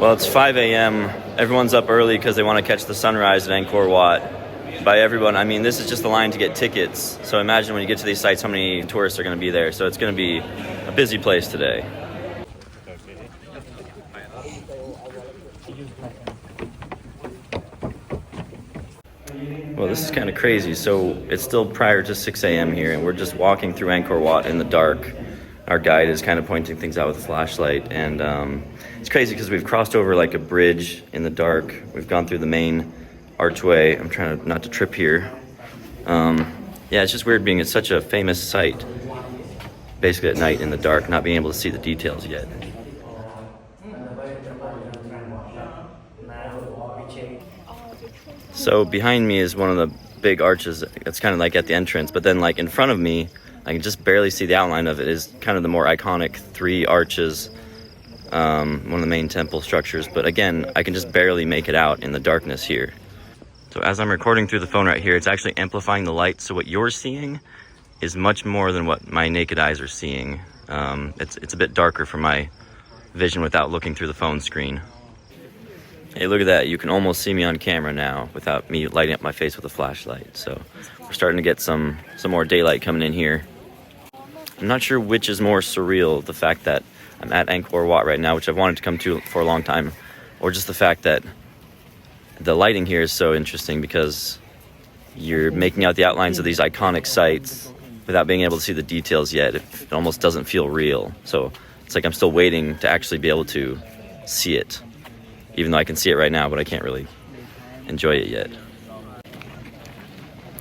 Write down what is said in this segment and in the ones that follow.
Well, it's 5 a.m. Everyone's up early because they want to catch the sunrise at Angkor Wat. By everyone, I mean this is just the line to get tickets. So imagine when you get to these sites how many tourists are going to be there. So it's going to be a busy place today. Well, this is kind of crazy. So it's still prior to 6 a.m. here, and we're just walking through Angkor Wat in the dark. Our guide is kind of pointing things out with a flashlight, and it's crazy because we've crossed over like a bridge in the dark. We've gone through the main archway. I'm trying not to trip here. Yeah, it's just weird being at such a famous site, basically at night in the dark, not being able to see the details yet. So behind me is one of the big arches. It's kind of like at the entrance, but then like in front of me, I can just barely see the outline of it, is kind of the more iconic 3 arches, one of the main temple structures. But again, I can just barely make it out in the darkness here. So as I'm recording through the phone right here, it's actually amplifying the light. So what you're seeing is much more than what my naked eyes are seeing. It's a bit darker for my vision without looking through the phone screen. Hey, look at that. You can almost see me on camera now without me lighting up my face with a flashlight. So we're starting to get some more daylight coming in here. I'm not sure which is more surreal, the fact that I'm at Angkor Wat right now, which I've wanted to come to for a long time, or just the fact that the lighting here is so interesting because you're making out the outlines of these iconic sites without being able to see the details yet. It almost doesn't feel real. So it's like I'm still waiting to actually be able to see it, even though I can see it right now, but I can't really enjoy it yet.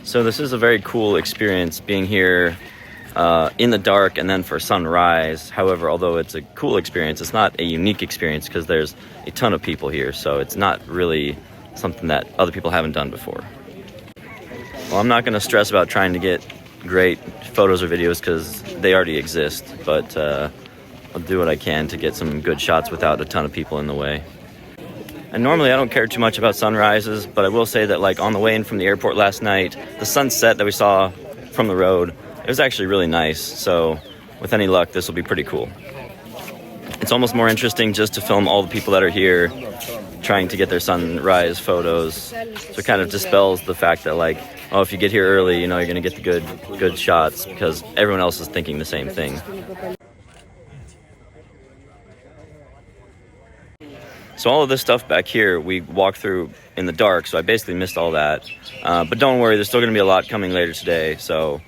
So this is a very cool experience, being here in the dark and then for sunrise. However, although it's a cool experience, it's not a unique experience because there's a ton of people here, so it's not really something that other people haven't done before. Well, I'm not going to stress about trying to get great photos or videos because they already exist, but I'll do what I can to get some good shots without a ton of people in the way. And normally I don't care too much about sunrises, but I will say that like on the way in from the airport last night, the sunset that we saw from the road, it was actually really nice. So with any luck, this will be pretty cool. It's almost more interesting just to film all the people that are here trying to get their sunrise photos. So it kind of dispels the fact that like, oh, if you get here early, you know, you're going to get the good shots because everyone else is thinking the same thing. So all of this stuff back here, we walked through in the dark, so I basically missed all that. But don't worry, there's still going to be a lot coming later today, so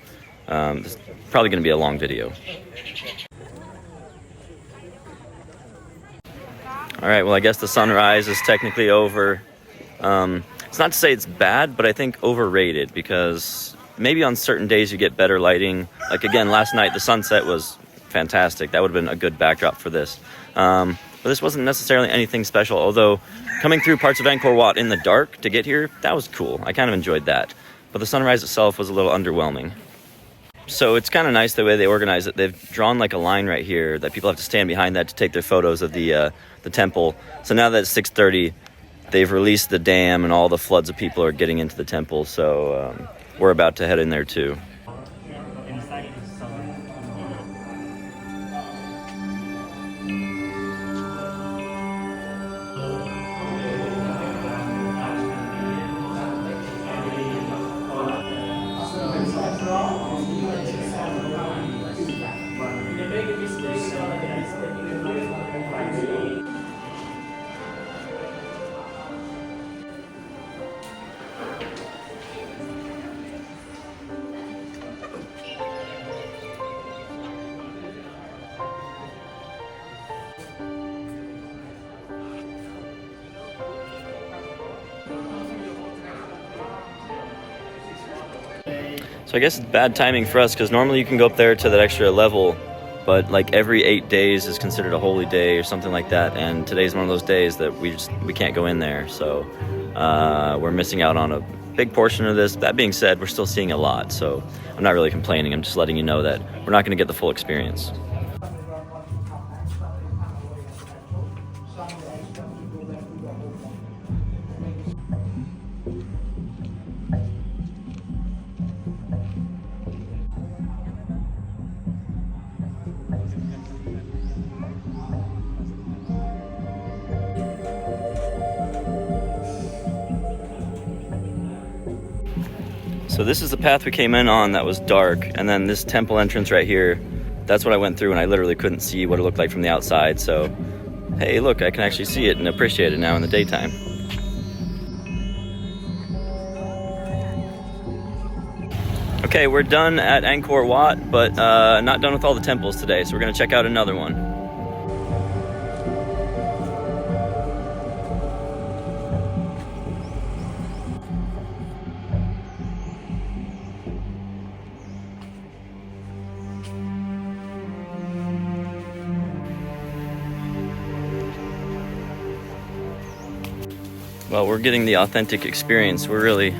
it's probably going to be a long video. All right, well, I guess the sunrise is technically over. It's not to say it's bad, but I think overrated, because maybe on certain days you get better lighting. Like, again, last night the sunset was fantastic. That would have been a good backdrop for this. But this wasn't necessarily anything special, although coming through parts of Angkor Wat in the dark to get here, that was cool. I kind of enjoyed that. But the sunrise itself was a little underwhelming. So it's kind of nice the way they organize it. They've drawn like a line right here that people have to stand behind that to take their photos of the temple. So now that it's 6:30, they've released the dam and all the floods of people are getting into the temple. So we're about to head in there too. So I guess it's bad timing for us because normally you can go up there to that extra level, but like every 8 days is considered a holy day or something like that, and today's one of those days that we can't go in there, so we're missing out on a big portion of this. That being said, we're still seeing a lot, so I'm not really complaining. I'm just letting you know that we're not going to get the full experience. So this is the path we came in on that was dark, and then this temple entrance right here, that's what I went through, and I literally couldn't see what it looked like from the outside. So, hey, look, I can actually see it and appreciate it now in the daytime. Okay, we're done at Angkor Wat, but not done with all the temples today, so we're gonna check out another one. Well, we're getting the authentic experience. We're really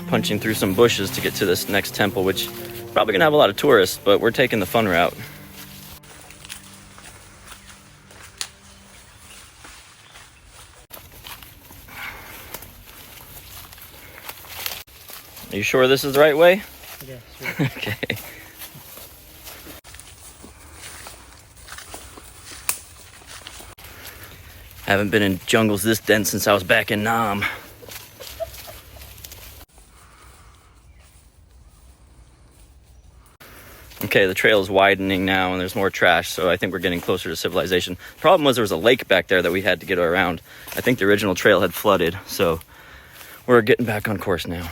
punching through some bushes to get to this next temple, which probably gonna have a lot of tourists, but we're taking the fun route. Are you sure this is the right way? Yeah, sure. Okay. Haven't been in jungles this dense since I was back in Nam. Okay, the trail is widening now and there's more trash, so I think we're getting closer to civilization. The problem was there was a lake back there that we had to get around. I think the original trail had flooded, so we're getting back on course now.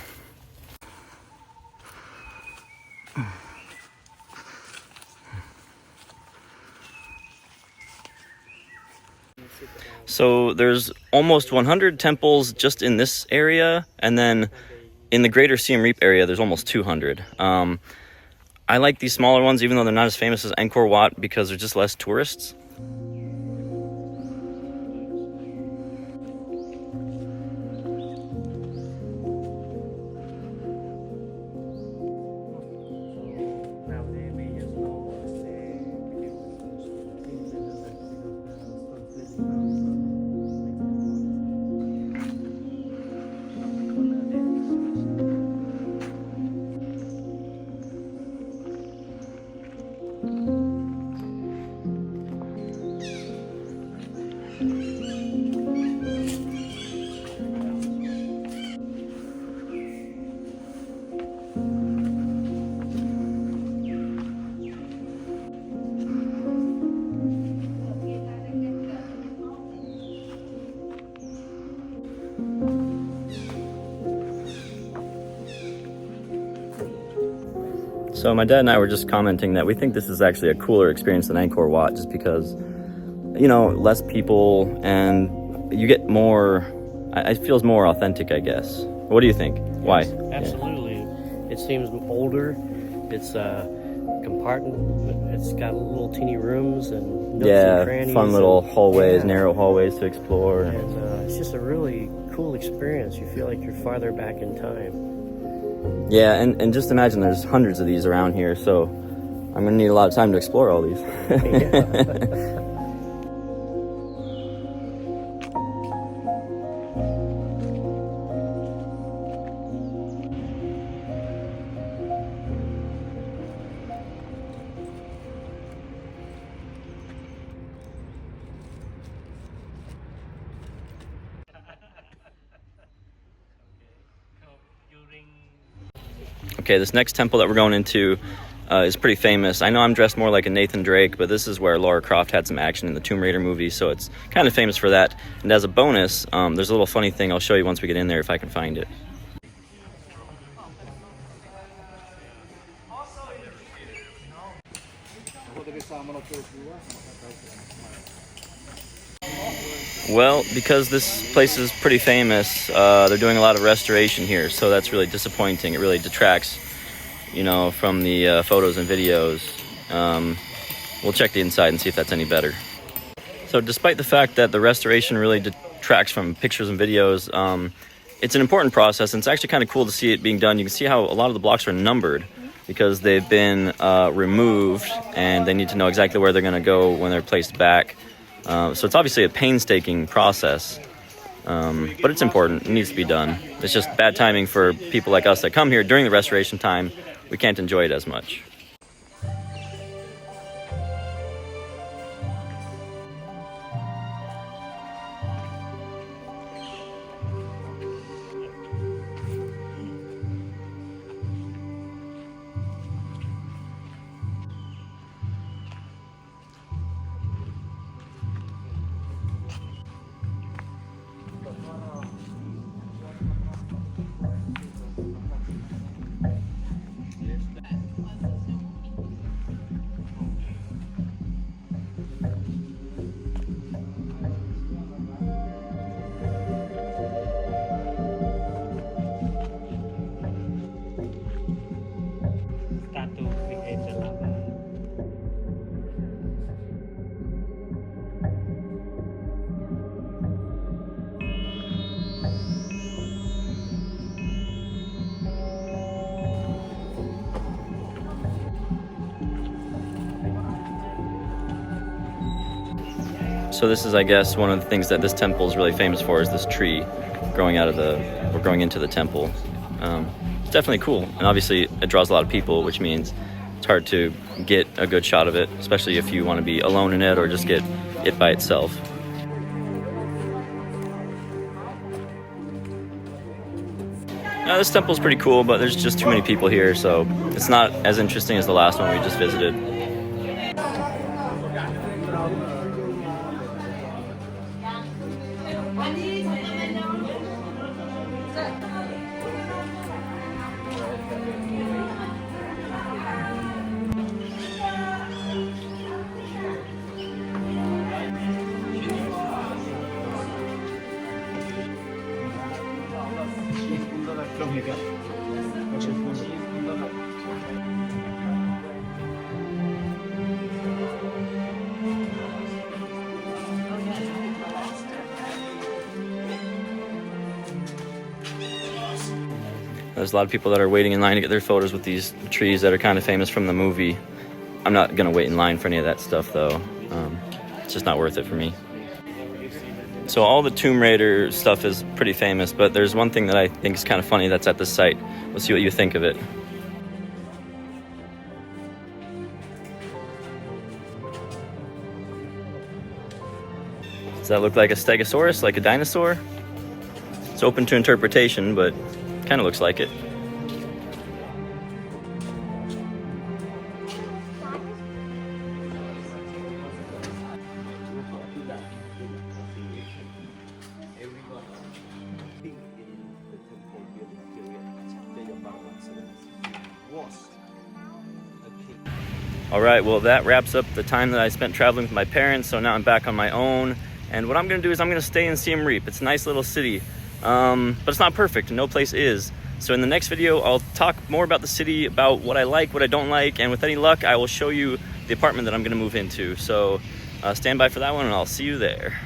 So there's almost 100 temples just in this area, and then in the greater Siem Reap area, there's almost 200. I like these smaller ones, even though they're not as famous as Angkor Wat, because there's just less tourists. So my dad and I were just commenting that we think this is actually a cooler experience than Angkor Wat, just because, you know, less people and you get more, it feels more authentic, I guess. What do you think? Why? Yes, absolutely. Yeah. It seems older. It's compartment. It's got little teeny rooms and nooks and crannies. Fun little hallways, narrow hallways to explore. And it's just a really cool experience. You feel like you're farther back in time. Yeah, and just imagine there's hundreds of these around here, so I'm gonna need a lot of time to explore all these. Okay, this next temple that we're going into is pretty famous. I know I'm dressed more like a Nathan Drake, but this is where Lara Croft had some action in the Tomb Raider movie, so it's kind of famous for that. And as a bonus, there's a little funny thing I'll show you once we get in there if I can find it. Well, because this place is pretty famous, they're doing a lot of restoration here, so that's really disappointing. It really detracts, you know, from the photos and videos. We'll check the inside and see if that's any better. So despite the fact that the restoration really detracts from pictures and videos, it's an important process, and it's actually kind of cool to see it being done. You can see how a lot of the blocks are numbered because they've been removed, and they need to know exactly where they're going to go when they're placed back. So it's obviously a painstaking process, but it's important. It needs to be done. It's just bad timing for people like us that come here during the restoration time. We can't enjoy it as much. So this is, I guess, one of the things that this temple is really famous for, is this tree growing into the temple. It's definitely cool, and obviously it draws a lot of people, which means it's hard to get a good shot of it, especially if you want to be alone in it or just get it by itself. Now, this temple's pretty cool, but there's just too many people here, so it's not as interesting as the last one we just visited. There's a lot of people that are waiting in line to get their photos with these trees that are kind of famous from the movie. I'm not gonna wait in line for any of that stuff though. It's just not worth it for me. So all the Tomb Raider stuff is pretty famous, but there's one thing that I think is kind of funny that's at this site. We'll see what you think of it. Does that look like a stegosaurus, like a dinosaur? It's open to interpretation, but kind of looks like it. All right, well, that wraps up the time that I spent traveling with my parents, so now I'm back on my own. And what I'm gonna do is I'm gonna stay in Siem Reap. It's a nice little city, but it's not perfect, no place is. So in the next video, I'll talk more about the city, about what I like, what I don't like, and with any luck, I will show you the apartment that I'm gonna move into. So stand by for that one, and I'll see you there.